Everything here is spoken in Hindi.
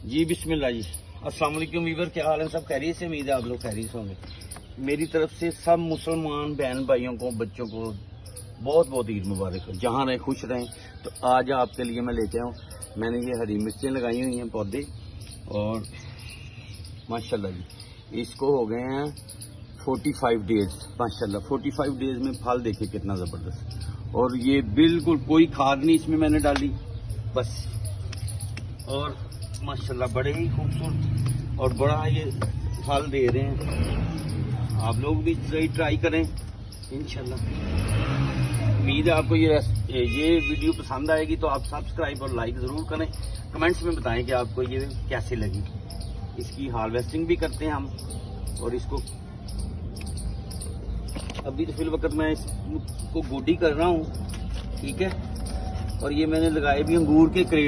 जी बिस्मिल्लाह जी। अस्सलाम वालेकुम वीवर, क्या हाल है? सब खैरियत से? उम्मीद है आप लोग खैरियत होंगे। मेरी तरफ से सब मुसलमान बहन भाइयों को, बच्चों को बहुत बहुत ईद मुबारक हो, जहाँ रहें खुश रहें। तो आज आपके लिए मैं लेके आऊँ, मैंने ये हरी मिर्चें लगाई हुई हैं पौधे, और माशाल्लाह जी इसको हो गए हैं 45 डेज। माशाल्लाह 45 डेज में फल देखे कितना ज़बरदस्त। और ये बिल्कुल कोई खाद नहीं इसमें मैंने डाली बस, और माशाल्लाह बड़े ही खूबसूरत और बड़ा ये फल दे रहे हैं। आप लोग भी ट्राई करें इंशाल्लाह। उम्मीद है आपको ये वीडियो पसंद आएगी, तो आप सब्सक्राइब और लाइक ज़रूर करें। कमेंट्स में बताएं कि आपको ये कैसे लगी। इसकी हार्वेस्टिंग भी करते हैं हम, और इसको अभी तो फिल वक्त मैं इसको गोडी कर रहा हूँ, ठीक है। और ये मैंने लगाए भी अंगूर के क्रेट।